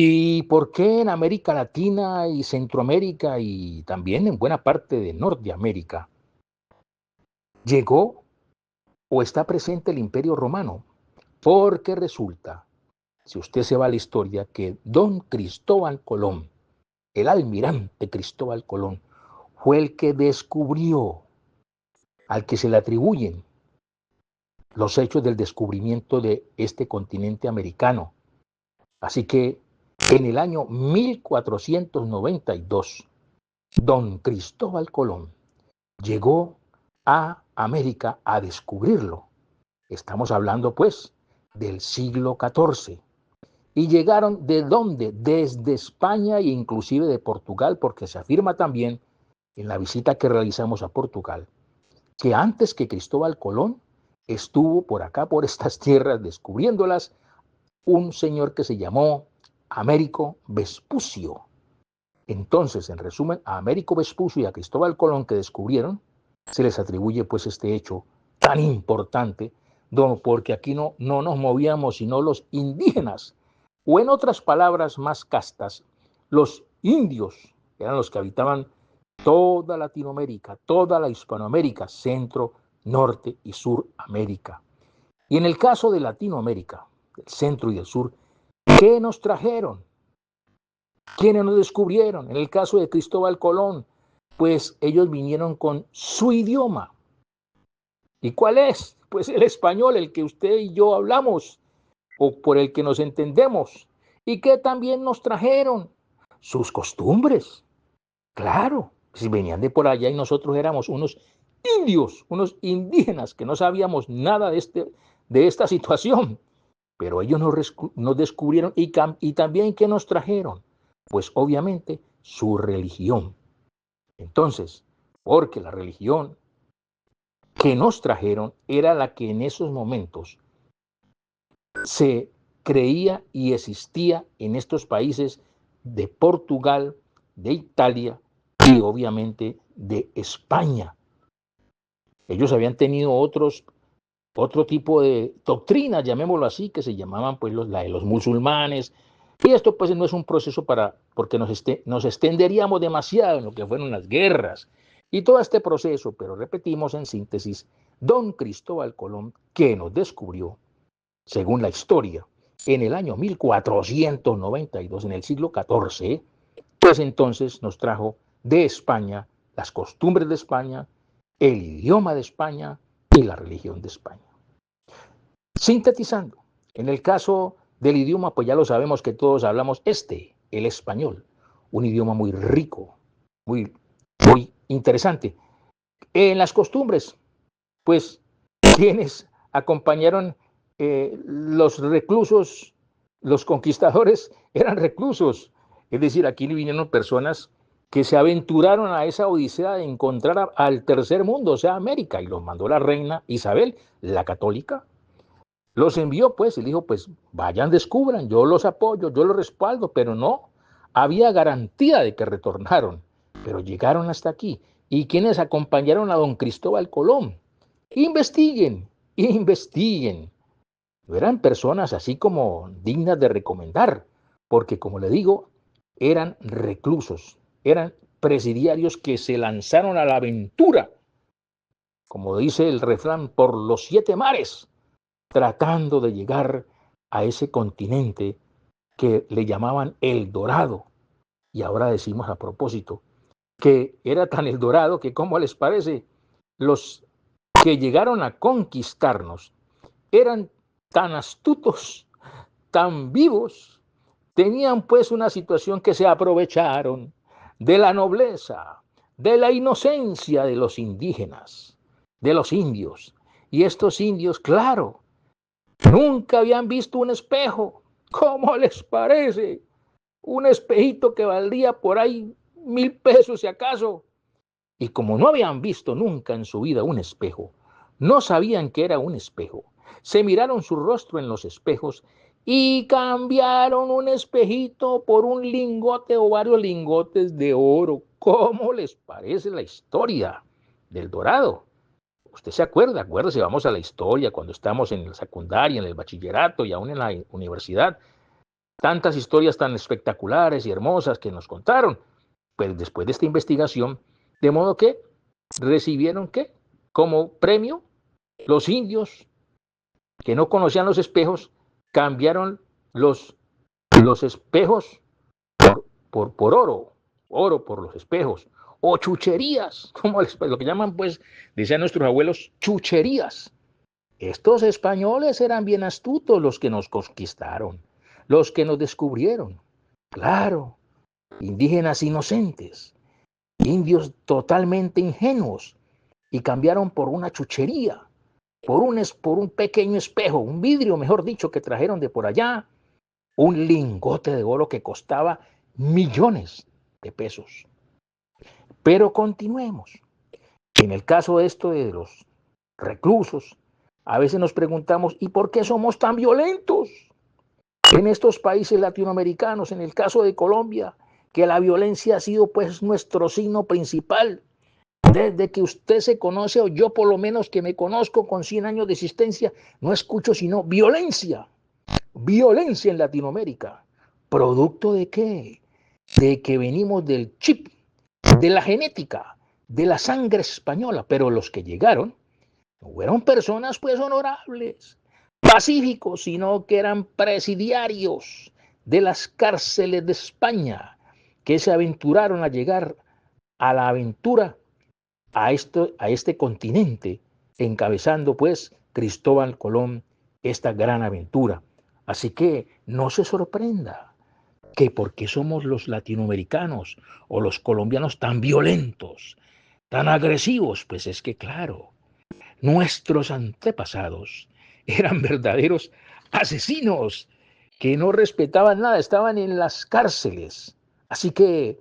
¿Y por qué en América Latina y Centroamérica y también en buena parte de Norteamérica llegó o está presente el Imperio Romano? Porque resulta, si usted se va a la historia, que don Cristóbal Colón, el almirante Cristóbal Colón, fue el que descubrió, al que se le atribuyen los hechos del descubrimiento de este continente americano. Así que en el año 1492, don Cristóbal Colón llegó a América a descubrirlo. Estamos hablando pues del siglo XIV. ¿Y llegaron de dónde? Desde España e inclusive de Portugal, porque se afirma también en la visita que realizamos a Portugal, que antes que Cristóbal Colón estuvo por acá, por estas tierras, descubriéndolas, un señor que se llamó Américo Vespucio. Entonces, en resumen, a Américo Vespucio y a Cristóbal Colón que descubrieron, se les atribuye pues este hecho tan importante, porque aquí no nos movíamos sino los indígenas, o en otras palabras más castas, los indios, eran los que habitaban toda Latinoamérica, toda la Hispanoamérica, Centro, Norte y Suramérica. Y en el caso de Latinoamérica, el Centro y el Sur, ¿qué nos trajeron? ¿Quiénes nos descubrieron? En el caso de Cristóbal Colón, pues ellos vinieron con su idioma. ¿Y cuál es? Pues el español, el que usted y yo hablamos, o por el que nos entendemos. ¿Y qué también nos trajeron? Sus costumbres. Claro, si venían de por allá y nosotros éramos unos indios, unos indígenas que no sabíamos nada de esta situación. Pero ellos nos descubrieron y también ¿qué nos trajeron? Pues obviamente su religión. Entonces, porque la religión que nos trajeron era la que en esos momentos se creía y existía en estos países de Portugal, de Italia y obviamente de España. Ellos habían tenido otro tipo de doctrinas, llamémoslo así, que se llamaban pues la de los musulmanes. Y esto pues no es un proceso porque nos extenderíamos demasiado en lo que fueron las guerras y todo este proceso, pero repetimos en síntesis, don Cristóbal Colón, que nos descubrió, según la historia, en el año 1492, en el siglo XIV, pues entonces nos trajo de España las costumbres de España, el idioma de España y la religión de España. Sintetizando, en el caso del idioma, pues ya lo sabemos que todos hablamos el español, un idioma muy rico, muy interesante. En las costumbres, pues quienes acompañaron los reclusos, los conquistadores eran reclusos, es decir, aquí vinieron personas que se aventuraron a esa odisea de encontrar al tercer mundo, o sea, América, y los mandó la reina Isabel, la católica. Los envió pues y dijo, pues vayan, descubran, yo los apoyo, yo los respaldo, pero no, había garantía de que retornaron, pero llegaron hasta aquí. ¿Y quienes acompañaron a don Cristóbal Colón? Investiguen, investiguen. No eran personas así como dignas de recomendar, porque como le digo, eran reclusos, eran presidiarios que se lanzaron a la aventura, como dice el refrán, por los 7 mares, tratando de llegar a ese continente que le llamaban El Dorado. Y ahora decimos a propósito que era tan El Dorado que, ¿cómo les parece? Los que llegaron a conquistarnos eran tan astutos, tan vivos, tenían pues una situación que se aprovecharon de la nobleza, de la inocencia de los indígenas, de los indios. Y estos indios, claro, nunca habían visto un espejo. ¿Cómo les parece? Un espejito que valdría por ahí 1,000 pesos si acaso. Y como no habían visto nunca en su vida un espejo, no sabían que era un espejo, se miraron su rostro en los espejos y cambiaron un espejito por un lingote o varios lingotes de oro. ¿Cómo les parece la historia del Dorado? Usted se acuerda, acuérdese, vamos a la historia cuando estamos en la secundaria, en el bachillerato y aún en la universidad. tantas historias tan espectaculares y hermosas que nos contaron. Pues después de esta investigación, de modo que recibieron ¿qué? Como premio los indios que no conocían los espejos, cambiaron los, los espejos por oro por los espejos, o chucherías, como lo que llaman, pues, decían nuestros abuelos, chucherías. Estos españoles eran bien astutos los que nos conquistaron, los que nos descubrieron. Claro, indígenas inocentes, indios totalmente ingenuos, y cambiaron por una chuchería, por un pequeño espejo, un vidrio, mejor dicho, que trajeron de por allá, un lingote de oro que costaba millones de pesos. Pero continuemos. En el caso de esto de los reclusos, a veces nos preguntamos, ¿y por qué somos tan violentos? En estos países latinoamericanos, en el caso de Colombia, que la violencia ha sido pues nuestro signo principal. Desde que usted se conoce, o yo por lo menos que me conozco con 100 años de existencia, no escucho sino violencia. Violencia en Latinoamérica. ¿Producto de qué? De que venimos del chip, de la genética, de la sangre española. Pero los que llegaron no fueron personas pues honorables, pacíficos, sino que eran presidiarios de las cárceles de España, que se aventuraron a llegar a la aventura a este continente, encabezando pues Cristóbal Colón esta gran aventura. Así que no se sorprenda que porque somos los latinoamericanos o los colombianos tan violentos, tan agresivos, pues es que claro, nuestros antepasados eran verdaderos asesinos que no respetaban nada, estaban en las cárceles. Así que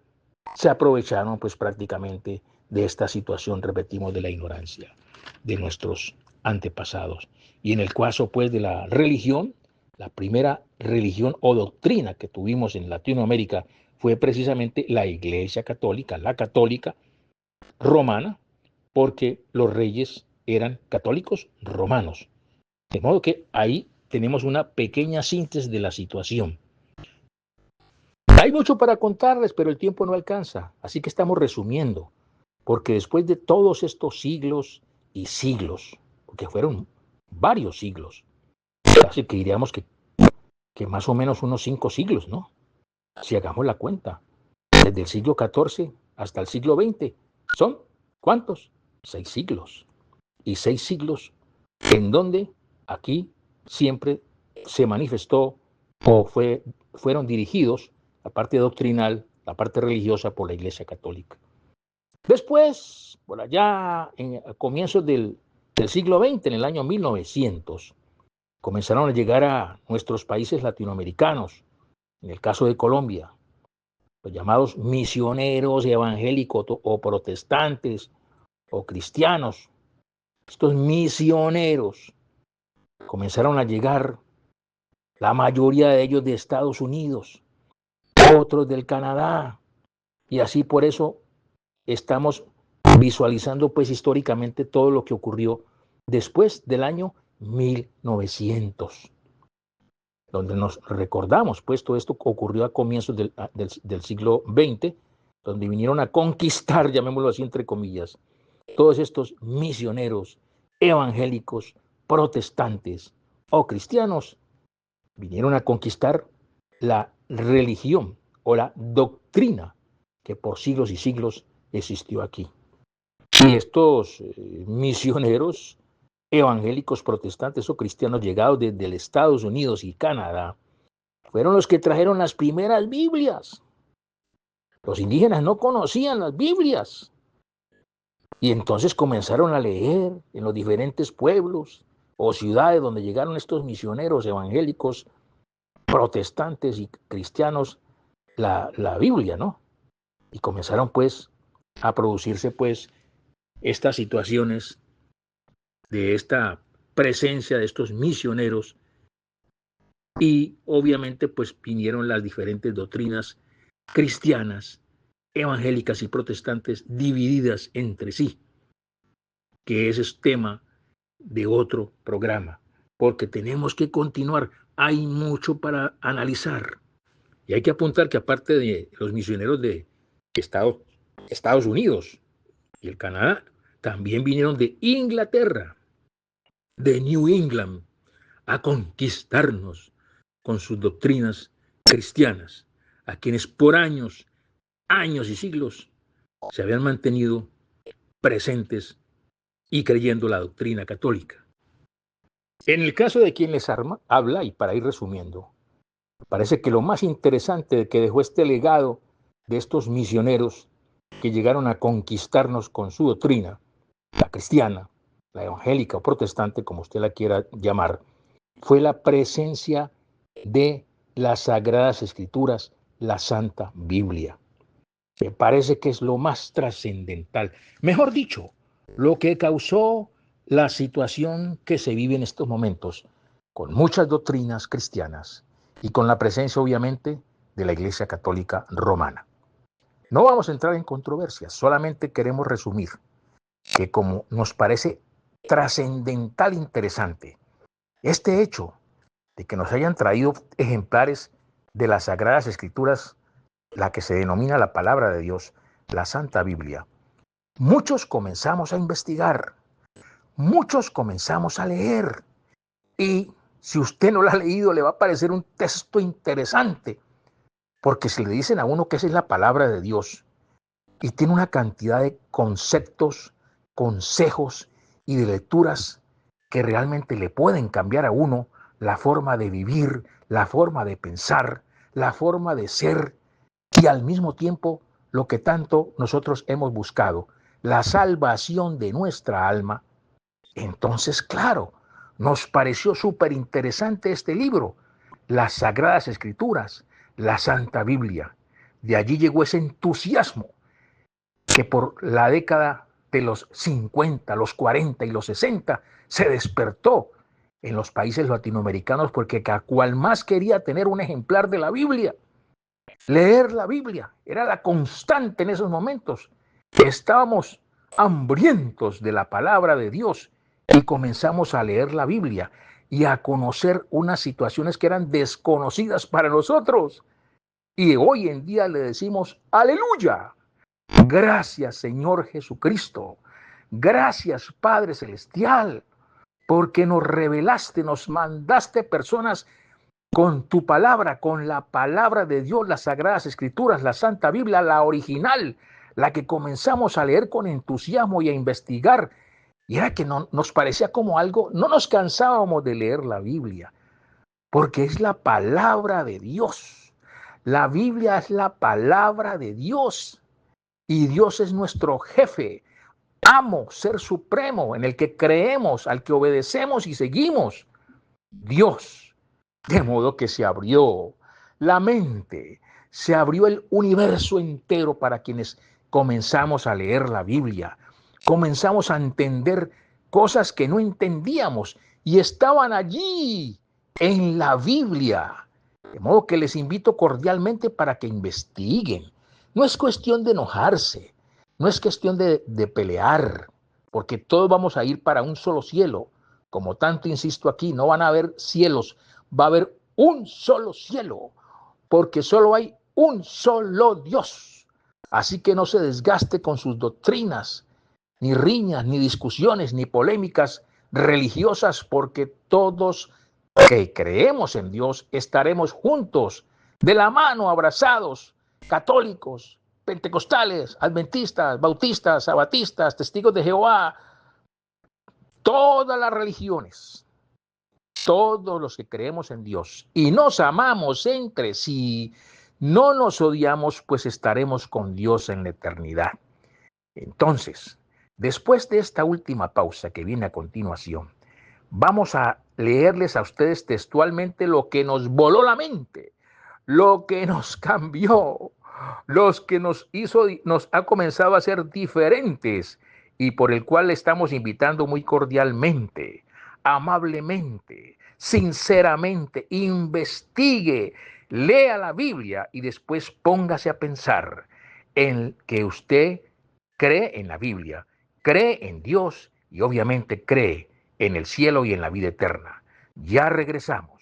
se aprovecharon pues prácticamente de esta situación, repetimos, de la ignorancia de nuestros antepasados. Y en el caso pues de la religión, la primera religión o doctrina que tuvimos en Latinoamérica fue precisamente la Iglesia Católica, la católica romana, porque los reyes eran católicos romanos. De modo que ahí tenemos una pequeña síntesis de la situación. Hay mucho para contarles, pero el tiempo no alcanza, así que estamos resumiendo, porque después de todos estos siglos y siglos, porque fueron varios siglos, casi que diríamos que más o menos unos 5 siglos, ¿no? Si hagamos la cuenta, desde el siglo XIV hasta el siglo XX, ¿son cuántos? 6 siglos. Y 6 siglos en donde aquí siempre se manifestó o fueron dirigidos la parte doctrinal, la parte religiosa por la Iglesia Católica. Después, por allá, a comienzos del siglo XX, en el año 1900, comenzaron a llegar a nuestros países latinoamericanos, en el caso de Colombia, los llamados misioneros evangélicos o protestantes o cristianos. Estos misioneros comenzaron a llegar, la mayoría de ellos de Estados Unidos, otros del Canadá, y así por eso estamos visualizando pues históricamente todo lo que ocurrió después del año 1900, donde nos recordamos pues todo esto ocurrió a comienzos del siglo XX, donde vinieron a conquistar, llamémoslo así entre comillas, todos estos misioneros evangélicos, protestantes o cristianos, vinieron a conquistar la religión o la doctrina que por siglos y siglos existió aquí. Y estos misioneros evangélicos, protestantes o cristianos llegados desde los Estados Unidos y Canadá fueron los que trajeron las primeras Biblias. Los indígenas no conocían las Biblias. Y entonces comenzaron a leer en los diferentes pueblos o ciudades donde llegaron estos misioneros evangélicos, protestantes y cristianos, la Biblia, ¿no? Y comenzaron pues a producirse pues estas situaciones de esta presencia de estos misioneros y obviamente pues vinieron las diferentes doctrinas cristianas, evangélicas y protestantes divididas entre sí, que ese es tema de otro programa, porque tenemos que continuar. Hay mucho para analizar, Y hay que apuntar que aparte de los misioneros de Estados Unidos y el Canadá, también vinieron de Inglaterra, de New England, a conquistarnos con sus doctrinas cristianas, a quienes por años, años y siglos se habían mantenido presentes y creyendo la doctrina católica. En el caso de quien les habla, y para ir resumiendo, parece que lo más interesante que dejó este legado de estos misioneros que llegaron a conquistarnos con su doctrina, la cristiana, la evangélica o protestante, como usted la quiera llamar, fue la presencia de las Sagradas Escrituras, la Santa Biblia. Me parece que es lo más trascendental. Mejor dicho, lo que causó la situación que se vive en estos momentos, con muchas doctrinas cristianas y con la presencia, obviamente, de la Iglesia Católica Romana. No vamos a entrar en controversias, solamente queremos resumir que como nos parece trascendental interesante este hecho de que nos hayan traído ejemplares de las Sagradas Escrituras, la que se denomina la Palabra de Dios, la Santa Biblia, muchos comenzamos a investigar, muchos comenzamos a leer, y si usted no lo ha leído le va a parecer un texto interesante, porque si le dicen a uno que esa es la Palabra de Dios, y tiene una cantidad de conceptos, consejos y de lecturas que realmente le pueden cambiar a uno la forma de vivir, la forma de pensar, la forma de ser y al mismo tiempo lo que tanto nosotros hemos buscado, la salvación de nuestra alma. Entonces, claro, nos pareció súper interesante este libro, las Sagradas Escrituras, la Santa Biblia. De allí llegó ese entusiasmo que por la década de los 50, los 40 y los 60 se despertó en los países latinoamericanos porque cada cual más quería tener un ejemplar de la Biblia. Leer la Biblia era la constante en esos momentos. Estábamos hambrientos de la palabra de Dios y comenzamos a leer la Biblia y a conocer unas situaciones que eran desconocidas para nosotros. Y hoy en día le decimos, aleluya. Gracias, Señor Jesucristo. Gracias, Padre Celestial, porque nos revelaste, nos mandaste personas con tu palabra, con la palabra de Dios, las Sagradas Escrituras, la Santa Biblia, la original, la que comenzamos a leer con entusiasmo y a investigar. Y era que no, nos parecía como algo, no nos cansábamos de leer la Biblia, porque es la palabra de Dios. La Biblia es la palabra de Dios. Y Dios es nuestro jefe, amo, ser supremo, en el que creemos, al que obedecemos y seguimos. Dios. De modo que se abrió la mente, se abrió el universo entero para quienes comenzamos a leer la Biblia. Comenzamos a entender cosas que no entendíamos y estaban allí en la Biblia. De modo que les invito cordialmente para que investiguen. No es cuestión de enojarse, no es cuestión de pelear, porque todos vamos a ir para un solo cielo. Como tanto insisto aquí, no van a haber cielos, va a haber un solo cielo, porque solo hay un solo Dios. Así que no se desgaste con sus doctrinas, ni riñas, ni discusiones, ni polémicas religiosas, porque todos que creemos en Dios estaremos juntos, de la mano, abrazados, católicos, pentecostales, adventistas, bautistas, sabatistas, testigos de Jehová, todas las religiones, todos los que creemos en Dios y nos amamos entre sí, no nos odiamos, pues estaremos con Dios en la eternidad. Entonces, después de esta última pausa que viene a continuación, vamos a leerles a ustedes textualmente lo que nos voló la mente, lo que nos cambió, los que nos ha comenzado a ser diferentes y por el cual le estamos invitando muy cordialmente, amablemente, sinceramente, investigue, lea la Biblia y después póngase a pensar en que usted cree en la Biblia, cree en Dios y obviamente cree en el cielo y en la vida eterna. Ya regresamos.